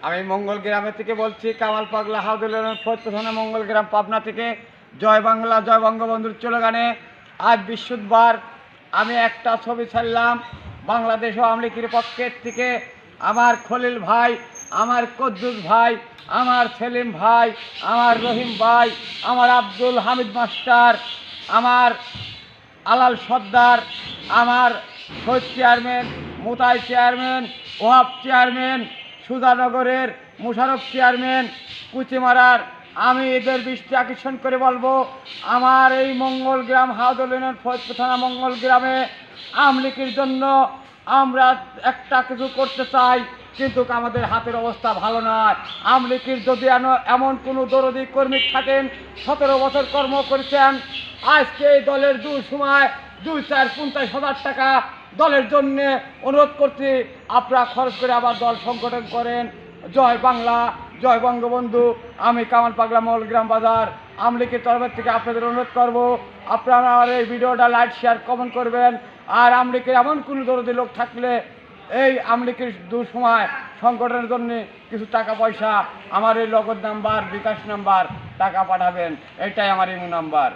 আমি মঙ্গল গ্রামে থেকে বলছি, কামাল পাগলা হাউদুলের থানা মঙ্গল গ্রাম পাবনা থেকে। জয় বাংলা জয় বঙ্গবন্ধুর স্লোগানে আজ বৃহস্পতিবার আমি একটা ছবি ছাড়লাম বাংলাদেশ আওয়ামী লীগের পক্ষের থেকে। আমার খলিল ভাই, আমার কদ্দুস ভাই, আমার সেলিম ভাই, আমার রহিম ভাই, আমার আব্দুল হামিদ মাস্টার, আমার আলাল সর্দার, আমার Shahid chairman, Motai chairman, Wahab chairman, সুধানগরের মুশারফ চেয়ারম্যান, কুচিমারার, আমি এদের দৃষ্টি আকর্ষণ করে বলবো, আমার এই মঙ্গল গ্রাম হাউদুলের থানা মঙ্গল গ্রামে আওয়ামী লীগের জন্য আমরা একটা কিছু করতে চাই, কিন্তু আমাদের হাতের অবস্থা ভালো নয়। আওয়ামী লীগের যদি এমন কোনো দরদি কর্মী থাকেন, 17 বছর কর্ম করেছেন, আজকে এই দলের সময় 2-4-50,000 টাকা দলের জন্য অনুরোধ করছি, আপনারা খরচ করে আবার দল সংগঠন করেন। জয় বাংলা জয় বঙ্গবন্ধু। আমি কামাল পাগলা মঙ্গল গ্রাম বাজার আওয়ামী লীগের তরফের থেকে আপনাদের অনুরোধ করব, আপনারা আমার এই ভিডিওটা লাইক শেয়ার কমেন্ট করবেন। আর আওয়ামী লীগের এমন কোনো দরদি লোক থাকলে এই আওয়ামী লীগের সময় সংগঠনের জন্য কিছু টাকা পয়সা আমার এই নগদ নাম্বার, বিকাশ নাম্বার টাকা পাঠাবেন, এটাই আমার ইমো নাম্বার।